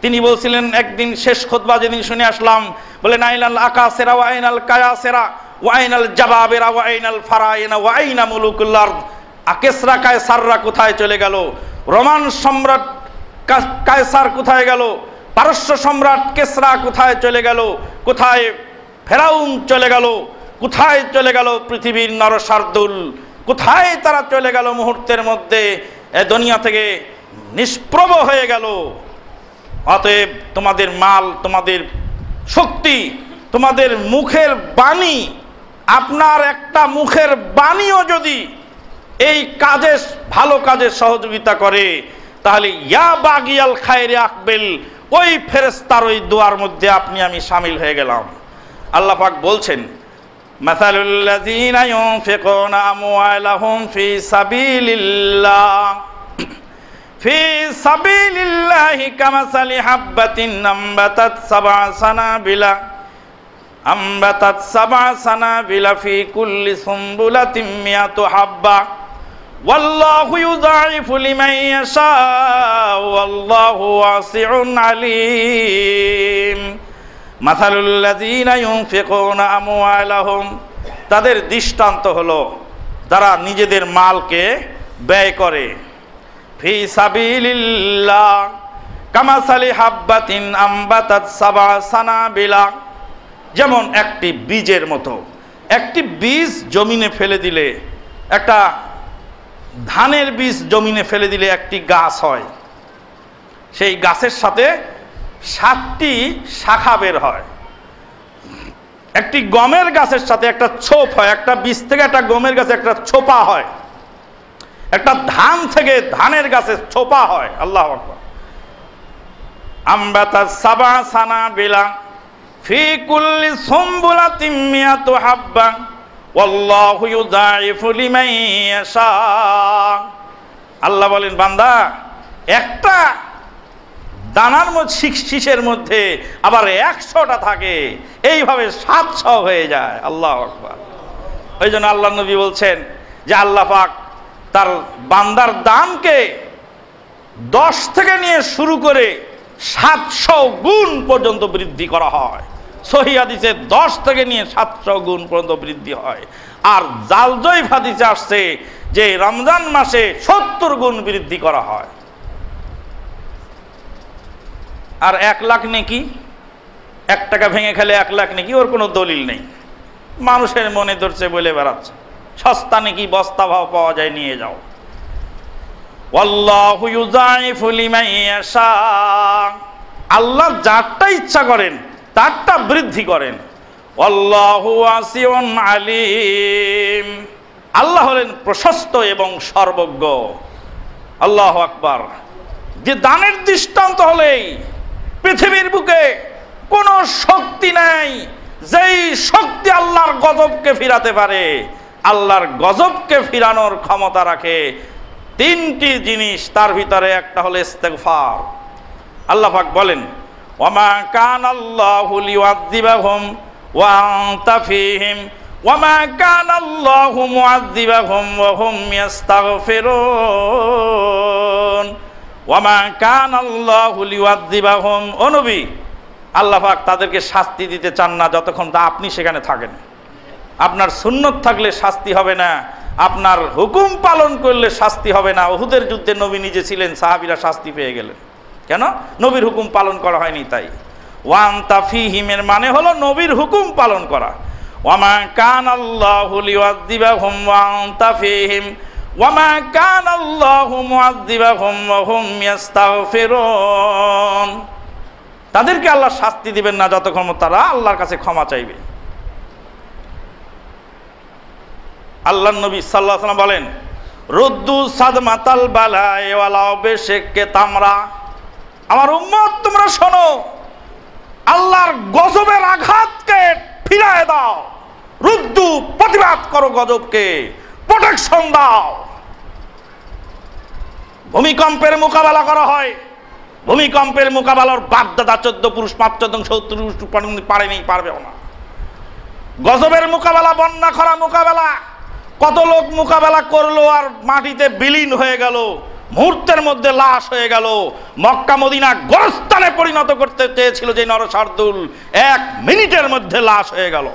[SPEAKER 2] তিনি বলছিলেন, একদিন শেষ খুতবা যেদিন শুনে আসলাম, বলেন আইনাল আকাসেরা ওয়া আইনাল কায়াসেরা ওয়া আইনাল জাবাবেরা ওয়া আইনাল ফারাইনা ওয়া আইনা মুলুকুল আরদ। আকেসরা কায়সাররা কোথায় চলে গেল? রোমান সম্রাট কায়সার কোথায় গেল? পারস্য সম্রাট কেসরা কোথায় চলে গেল? কোথায় ফেরাউন চলে গেল? কোথায় চলে গেল পৃথিবীর নরসার্দুল? কোথায় তারা চলে গেল? মুহূর্তের মধ্যে এ দুনিয়া থেকে নিষ্প্রভ হয়ে গেল। অতএব তোমাদের মাল, তোমাদের শক্তি, তোমাদের মুখের বাণী, আপনার একটা মুখের বাণীও যদি এই কাজে, ভালো কাজে সহযোগিতা করে, তাহলে ইয়া বাগিয়াল খায়রে আকবেল, ওই ফেরেশতার ওই দোয়ার মধ্যে আপনি আমি শামিল হয়ে গেলাম। আল্লাহ পাক বলছেন, মাসালুল লাযিনা ইউনফিকুনা আমওয়ালাহুম ফি সাবিলিল্লাহ ফি সাবিলিল্লাহি কামাসালি হাববাতিন আম্বাতাত সাবআ সানাবিলা ফি কুল্লি সুমবুলাতিন মিয়াতু হাব্বা ওয়াল্লাহু ইউযাইফু লিমান ইয়াশা ওয়াল্লাহু ওয়াসিউন আলীম। মাসালুল লাযিনা ইউনফিকুনা আমওয়ালাহুম, তাদের দৃষ্টান্ত হলো যারা নিজেদের মালকে ব্যয় করে, ফি সাবিলিল্লাহ কামাসালি হাববাতিন আম্বাতাত সাবআ সানাবিলা, যেমন একটি বীজের মতো। একটি বীজ জমিনে ফেলে দিলে, একটা ধানের বীজ জমিনে ফেলে দিলে একটি গাছ হয়। সেই গাছের সাথে 7টি শাখা বের হয়। একটি গমের গাছের সাথে একটা ছোপ হয়, একটা বীজ থেকে একটা গমের গাছে একটা ছোপা হয়, একটা ধান থেকে ধানের গাছে ছোপা হয়। আল্লাহু আকবার। আম্বাতাস সাবআ সানাবিলা ফি কুল্লি সুমবুলাতিন মিয়াতু হাব্বা ওয়াল্লাহু ইউযাইফু লিমান ইয়াশা। আল্লাহ বলেন, বান্দা, একটা দানার মধ্যে, শীষের মধ্যে আবার 100টা থাকে, এইভাবে 700 হয়ে যায়। আল্লাহু আকবার। ওই জন্য আল্লাহ নবী বলছেন যে আল্লাহ পাক তার বান্দার দানকে 10 থেকে নিয়ে শুরু করে 700 গুণ পর্যন্ত বৃদ্ধি করা হয়। সহিহ হাদিসে 10 থেকে নিয়ে 700 গুণ পর্যন্ত বৃদ্ধি হয়। আর জালজয়ীফ হাদিসে আসছে যে রমজান মাসে 70 গুণ বৃদ্ধি করা হয়। আর 1 লাখ নেকি, 1 টাকা ভেঙে খেলে 1 লাখ নেকি, ওর কোনো দলিল নেই। মানুষের মনে ধরছে বলে বেড়াচ্ছে। সস্তা নেকি বস্তা ভাও পাওয়া যায়, নিয়ে যাও। ওয়াল্লাহু ইউযাইফু লিমান ইয়াশা, আল্লাহ যারটা ইচ্ছা করেন তারটা বৃদ্ধি করেন। ওয়াল্লাহু ওয়াসিউন আলীম, আল্লাহ হলেন প্রশস্ত এবং সর্বজ্ঞ। আল্লাহু আকবার। যে দানের দৃষ্টান্ত হলেই পৃথিবীর বুকে কোনো শক্তি নাই যেই শক্তি আল্লাহর গজবকে ফিরাতে পারে। আল্লাহর গজবকে ফিরানোর ক্ষমতা রাখে 3টি জিনিস, তার ভিতরে একটা হলো ইস্তেগফার। আল্লাহ পাক বলেন, ওয়ামা কানাল্লাহু লিউআযযিবাহুম ওয়া আনতা ফীহিম ওয়ামা কানাল্লাহু মুআযযিবাহুম ওয়া হুম ইস্তাগফিরুন। ওয়ামা কানাল্লাহু লিউআযযিবাহুম, ও নবী, আল্লাহ পাক তাদেরকে শাস্তি দিতে চান না যতক্ষণ তা আপনি সেখানে থাকেন। আপনার সুন্নত থাকলে শাস্তি হবে না, আপনার হুকুম পালন করলে শাস্তি হবে না। উহুদের যুদ্ধে নবী নিজে ছিলেন, সাহাবীরা শাস্তি পেয়ে গেলেন কেন? নবীর হুকুম পালন করা হয়নি তাই। ওয়ান তাফিহিমের মানে হলো নবীর হুকুম পালন করা। ওয়ামা কানাল্লাহু লিউআযযিবাহুম ওয়া আনতা ফীহিম ওয়ামা কানাল্লাহু মুআযযিবাহুম ওয়া হুম ইস্তাগফিরুন। তাদেরকে আল্লাহ শাস্তি দিবেন না যতক্ষণ তারা আল্লাহর কাছে ক্ষমা চাইবে। আল্লাহর নবী সাল্লাল্লাহু আলাইহি ওয়াসাল্লাম বলেন, রুদ্দু সাদমাতাল বালায়ে ওয়ালাউ বিশিক্কি তামরা। আমার উম্মত তোমরা শোনো, আল্লাহর গজবের আঘাতকে ফিরায় দাও। রুদ্দু, প্রতিবাদ করো গজবকে, প্রোটেকশন দাও। ভূমিকম্পের মোকাবেলা করা হয়, ভূমিকম্পের মোকাবেলার বাগদাদা 14 পুরুষ 70 পুরুষ পারেনি, পারবেও না। গজবের মোকাবেলা, বন্যা খরা মোকাবেলা, কত লোক মোকাবেলা করলো আর মাটিতে বিলীন হয়ে গেল, মুহূর্তের মধ্যে লাশ হয়ে গেল। মক্কা মদিনা গোরস্থানে পরিণত করতে চেয়েছিল যে নরসার্দুল, 1 মিনিটের মধ্যে লাশ হয়ে গেল।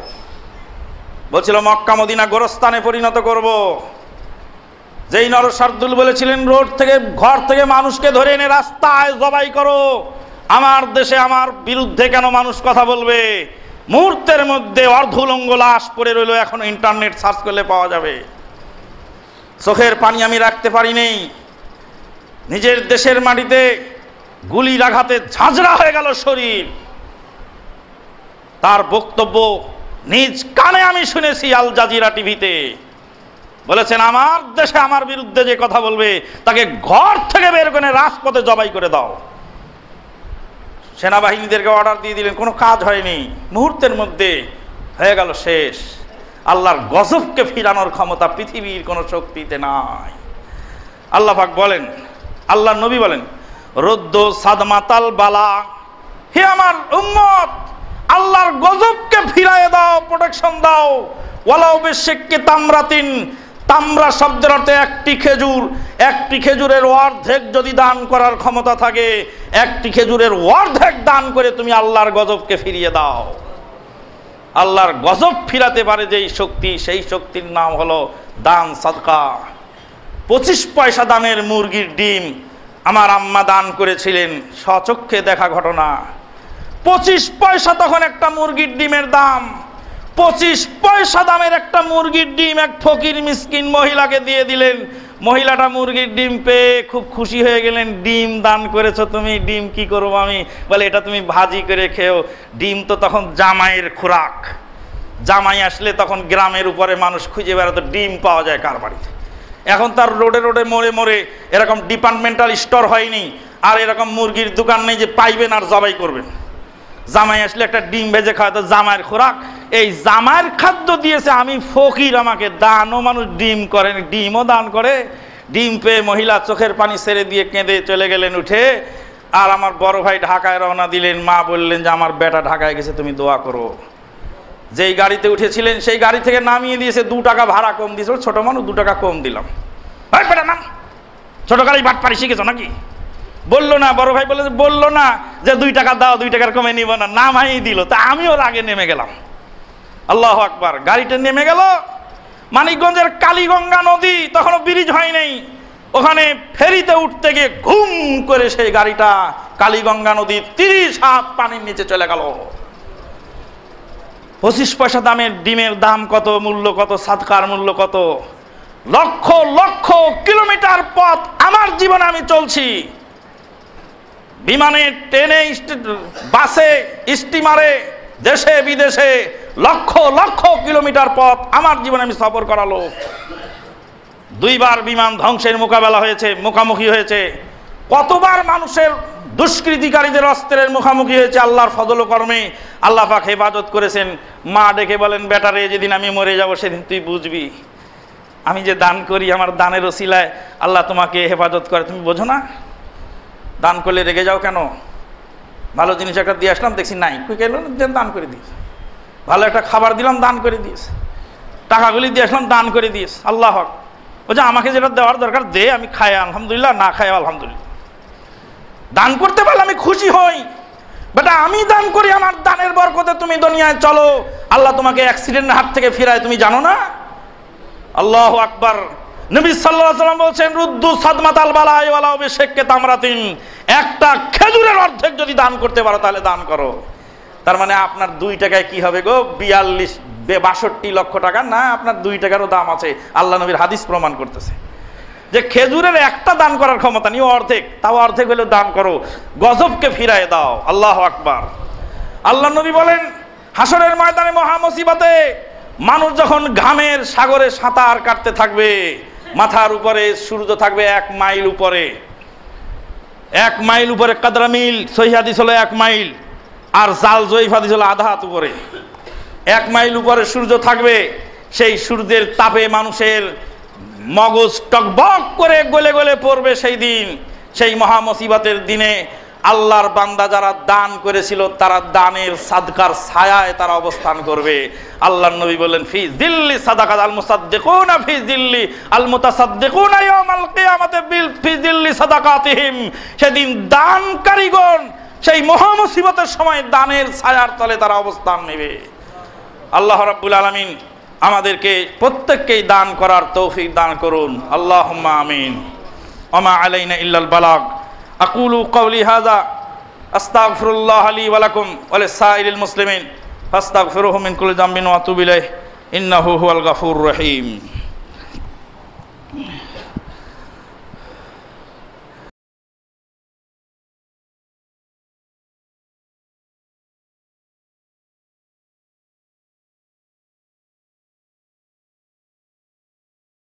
[SPEAKER 2] বলছিল মক্কা মদিনা গোরস্থানে পরিণত করব। যেই নরসার্দুল বলেছিলেন রোড থেকে, ঘর থেকে মানুষকে ধরে এনে রাস্তায় জবাই করো, আমার দেশে আমার বিরুদ্ধে কেন মানুষ কথা বলবে, মুহূর্তের মধ্যে অর্ধুলঙ্গ লাশ পড়ে রইল। এখন ইন্টারনেট সার্চ করলে পাওয়া যাবে। চোখের পানি আমি রাখতে পারি নেই। নিজের দেশের মাটিতে গুলির আঘাতে ঝাঁঝরা হয়ে গেল শরীর। তার বক্তব্য নিজ কানে আমি শুনেছি আল জাজিরা টিভিতে। বলেছেন আমার দেশে আমার বিরুদ্ধে যে কথা বলবে তাকে ঘর থেকে বের করে রাজপথে জবাই করে দাও। সেনাবাহিনীদেরকে অর্ডার দিয়ে দিলেন, কোনো কাজ হয়নি, মুহূর্তের মধ্যে হয়ে গেল শেষ। আল্লাহর গজবকে ফিরানোর ক্ষমতা পৃথিবীর কোনো শক্তিতে নাই। আল্লাহ পাক বলেন, আল্লাহ নবী বলেন, রদ্দ সাদমাতাল বালা, হে আমার উম্মত আল্লাহর গজবকে ফিরায় দাও, প্রোটেকশন দাও। ওয়ালাউ বিশিক্কি তামরাতিন, তামরা শব্দের অর্থে একটি খেজুর। একটি খেজুরের অর্ধেক যদি দান করার ক্ষমতা থাকে, একটি খেজুরের অর্ধেক দান করে তুমি আল্লাহর গজবকে ফিরিয়ে দাও। আল্লাহর গজব ফিরাতে পারে যেই শক্তি, সেই শক্তির নাম হলো দান, সাদকা। 25 পয়সা দামের মুরগির ডিম আমার আম্মা দান করেছিলেন, স্বচক্ষে দেখা ঘটনা। 25 পয়সা তখন একটা মুরগির ডিমের দাম। 25 পয়সা দামের একটা মুরগির ডিম এক ফকির মিসকিন মহিলাকে দিয়ে দিলেন। মহিলাটা মুরগির ডিম পেয়ে খুব খুশি হয়ে গেলেন। ডিম দান করেছো তুমি, ডিম কি করবো আমি? বলে এটা তুমি ভাজি করে খেও। ডিম তো তখন জামাইয়ের খোরাক। জামাই আসলে তখন গ্রামের উপরে মানুষ খুঁজে বেড়াতো ডিম পাওয়া যায় কার বাড়িতে। এখন তার রোডে রোডে মোড়ে মোড়ে এরকম ডিপার্টমেন্টাল স্টোর হয়নি, আর এরকম মুরগির দোকান নেই যে পাইবেন আর জবাই করবেন। জামাই আসলে একটা ডিম ভেজে খাওয়া তো জামাইয়ের খোরাক। এই জামাইয়ের খাদ্য দিয়েছে আমি ফকির, আমাকে দানও মানুষ ডিম করেন, ডিমও দান করে। ডিম পেয়ে মহিলা চোখের পানি ছেড়ে দিয়ে কেঁদে চলে গেলেন উঠে। আর আমার বড় ভাই ঢাকায় রওনা দিলেন। মা বললেন যে আমার বেটা ঢাকায় গেছে, তুমি দোয়া করো। যেই গাড়িতে উঠেছিলেন সেই গাড়ি থেকে নামিয়ে দিয়েছে, 2 টাকা ভাড়া কম দিয়েছে। ছোট মানুষ 2 টাকা কম দিলাম। ভাই বেটা নাম, ছোট গাড়ি বাটপারি শিখেছো নাকি? বললো না, বড় ভাই বললো না যে 2 টাকা দাও, 2 টাকার কমে নিব না, নামাই দিল। তা আমিও আগে নেমে গেলাম। আল্লাহু আকবার। গাড়িটা নেমে গেল মানিকগঞ্জের কালীগঙ্গা নদী, তখনও ব্রিজ হয় নাই। ওখানে ফেরিতে উঠতে গিয়ে ঘুম করে সেই গাড়িটা কালীগঙ্গা নদীর 30 হাত পানির নিচে চলে গেল। 25 পয়সা দামের ডিমের দাম কত, মূল্য কত, সাদকার মূল্য কত। লক্ষ লক্ষ কিলোমিটার পথ আমার জীবনে আমি চলছি, বিমানে, ট্রেনে, বাসে, স্টিমারে, দেশে বিদেশে লক্ষ লক্ষ কিলোমিটার পথ আমার জীবনে আমি সফর করালো। 2 বার বিমান ধ্বংসের মোকাবেলা হয়েছে, মুখামুখি হয়েছে। কতবার মানুষের দুষ্কৃতিকারীদের অস্ত্রের মুখামুখি হয়েছে। আল্লাহর ফজল কর্মে আল্লাহ পাক হেফাজত করেছেন। মা ডেকে বলেন, বেটারে যেদিন আমি মরে যাব সেদিন তুই বুঝবি আমি যে দান করি, আমার দানের ওসিলায় আল্লাহ তোমাকে হেফাজত করে। তুমি বোঝো না? দান করলে রেগে যাও কেন? ভালো জিনিস একটা দিয়ে আসলাম, দেখছি নাই, কুই কেন দান করে দিস। ভালো একটা খাবার দিলাম, দান করে দিস। টাকাগুলি দিয়ে আসলাম, দান করে দিস। আল্লাহ হক বলছে আমাকে যেটা দেওয়ার দরকার দে, আমি খাই আলহামদুলিল্লাহ, না খাই আলহামদুলিল্লাহ। দান করতে পারলে আমি খুশি হই। বেটা আমি দান করি, আমার দানের বরকতে তুমি দুনিয়ায় চলো, আল্লাহ তোমাকে অ্যাক্সিডেন্টের হাত থেকে ফিরায়, তুমি জানো না? আল্লাহু আকবার। নবী সাল্লাল্লাহু আলাইহি ওয়াসাল্লাম বলেছেন, রুদ্দু সাদমাতাল বালাই ওয়ালাউ বিশাক্কি তামরাতিন, একটা খেজুরের অর্ধেক যদি দান করতে পারো তাহলে দান করো। তার মানে আপনার 2 টাকায় কি হবে গো? 62 লক্ষ টাকা না, আপনার 2 টাকারও দাম আছে। আল্লাহ নবীর হাদিস প্রমাণ করতেছে যে খেজুরের একটা দান করার ক্ষমতা নেই, অর্ধেক, তাও অর্ধেক হলেও দান করো, গজবকে ফিরায় দাও। আল্লাহু আকবার। আল্লাহ নবী বলেন, হাসরের ময়দানে মহা মুসিবতে মানুষ যখন ঘামের সাগরে সাঁতার কাটতে থাকবে, মাথার উপরে সূর্য থাকবে 1 মাইল উপরে, 1 মাইল উপরে, কাদরা মিল সহিহ হাদিস হলো 1 মাইল, আর জাল জয়ীফ হাদিস হলো আধা হাত উপরে। 1 মাইল উপরে সূর্য থাকবে, সেই সূর্যের তাপে মানুষের মগজ টকবক করে গলে গলে পড়বে। সেই দিন, সেই মহা মুসিবতের দিনে আল্লাহর বান্দা যারা দান করেছিল তারা দানের সাদকার ছায়ায় তারা অবস্থান করবে। আল্লাহর নবী বলেন, ফি জিল্লি সাদাকাত আল মুসাদ্দিকুনা ফি জিল্লি আল মুতাসাদ্দিকুনা ইয়াউমাল কিয়ামাতি ফি জিল্লি সাদাকাতিহিম। সেদিন দানকারীগণ সেই মহা মুসিবতের সময় দানের ছায়ার তলে তারা অবস্থান নেবে। আল্লাহ রাব্বুল আলামিন আমাদেরকে প্রত্যেককেই দান করার তৌফিক দান করুন। আল্লাহুম্মা আমিন। ওমা আলাইনা ইল্লাল বালাগ। আকুলু কওলি হাযা আস্তাগফিরুল্লাহ লি ওয়া লাকুম ওয়া লিসাইরিল মুসলিমিন ফাস্তাগফিরুহু মিন কুল্লি যামবিন ওয়া আতুবু ইলাইহি ইন্নাহু হুয়াল গাফুরুর রহিম।